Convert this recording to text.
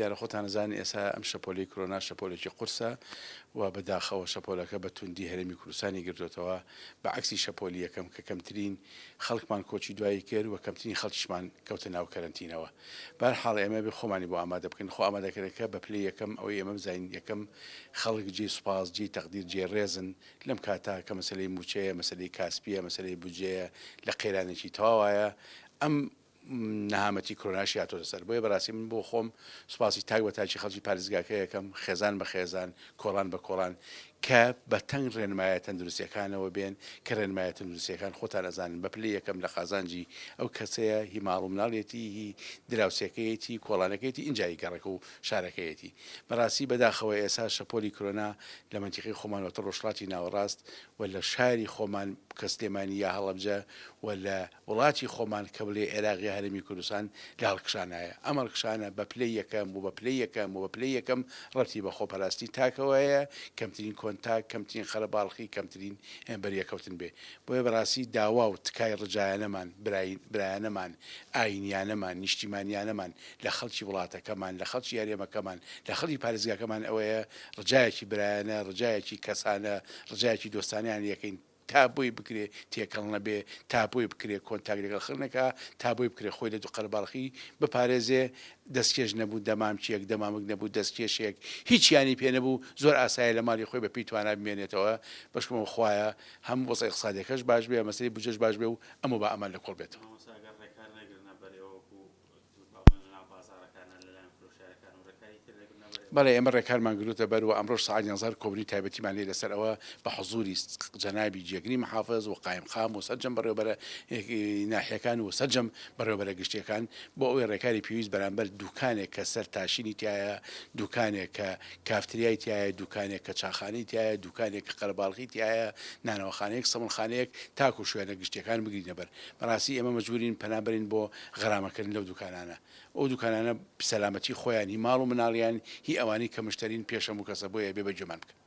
دیارە خۆتان زانانی ئێستا ئەم شەپۆلی کۆرۆنا شەپۆلێکی قورسە و بەداخەوە شەپۆلەکە بە توندی هەرێمی کوردستانی گرتوێتەوە بە عکسی شەپۆلی یەکەم کە کەمترین خەڵکمان کۆچی دوایی کرد و کەمترین خەڵکیشمان کەوتە ناو کەرەنتینەوە. بەهەرحاڵ ئێمە بێ خۆمانی بۆ ئامادە بکەین، خۆ ئامادەکەرەکە بە پلەی یەکەم ئەوەی ئێمە بزانین یەکەم خەڵک جێی سوپاس جێی تەقدیر جێ ڕێزن لەم کاتا کە مەسەلەی موچەیە، مەسەلەی کاسپیە، مەسەلەی بودجەیە لە قەیرانێکی تەواوایە ئەم نەهامەتی کۆرۆناشی هاتۆتە سەر. بۆیە بەڕاستی من بۆ خۆم سوپاسی تاک بە تاکی خەڵکی پارێزگاکە یەکەم خێزان بە خێزان، کۆڵان بە کۆڵان کە بە تەنگ ڕێنمایە تەندروستیەکانەوە بێن کە ڕێنمایە تەندروستیەکان خۆتان ئەزانن بە پلەی یەکەم لە خازانجی ئەو کەسەیە هی ماڵ و مناڵێتی هی دراوسێکەیەتی کۆڵانەکەیەتی ئینجای گەڕێکە و شارەکەیەتی. بەڕاستی بەداخەوە ئێستا شەپۆلی کۆرۆنا لە منتیقی خۆمانەوەتە ڕۆژهەڵاتی ناوەڕاست و لە شاری خۆمان کە سلێمانی یا هەڵەبجە و لە وڵاتی خۆمان کە بڵێ عێراقی هەرێمی کوردستان لە هەڵکشانایە. ئەم هەڵکشانە بە پلەی یەکەم و بە پلەی یەکەم و بە پلەی یەکەم ڕەتی بە خۆپەراستی تاکەوەیە کەمترین کۆنتاک کەمترین خەرە باڵخی کەمترین بەریەکەوتن بێ. بۆیە بەڕاستی داوا و تکای ڕجایانەمان برایانەمان ئاینیانەمان نیشتیمانیانەمان لە خەڵکی وڵاتەکەمان لە خەڵکی هەرێمەکەمان لە خەڵکی پارێزگاکەمان ئەوەیە ڕجایەکی برایانە ڕجایەکی کەسانە ڕجایەکی دۆستانیان یەکەین تا بۆی بکرێ تێکەڵ نەبێ تا بۆی بکرێ کۆنتاک لەگەڵ خڕنەکە تا بۆی بکرێ خۆی لە دوو قەرەباڵغی بپارێزێ دەستکێش نەبوو دەمامچیەک دەمامک نەبوو دەستکێشێک هیچیانی پێ نەبوو زۆر ئاسایە لە ماڵی خۆی بە پێی توانە بمێنێتەوە بەشکمەوە خوایە هەموو وەزعی اقتصادیەکەش باش بێ مەسەلەی بودجەش باش بێ و ئەمە بە ئەمان لە کۆڵ بێتەوە. بەڵێ ئێمە ڕێکارمان گرتوتە بەر و ئەمڕۆژ سەعات 11 کۆبنی تایبەتیمان لێ لەسەرەوە بە حوزوری جەنابی جێگری محافظ و قایم خام و سەرجەم بەڕێوەبەرە ناحیەکان و سەرجەم بەڕێوەبەرە گشتیەکان بۆ ئەوەی ڕێکاری پێویست بەرامبەر دوکانێک کە سەر تاشینی تایە، دوکانێک کە کافتریای تایە، دوکانێک کە چاخانەی تایە، دوکانێک کە قەرەباڵغی تایە، نانەوەخانەیەک سەمنخانەیەک تاکو شوێنە گشتیەکان بگرینە بەر. بەڕاستی ئێمە مەجبورین پەنابەرین بۆ غەرامەکردن لەو دوکانانە. ئەو دوکانانە سەلامەتی خۆیان هی ماڵ و مناڵیان هی ئەوانەی کە مشترین پێشەم و کەسە بۆیە بێ بەجێمان بکەن.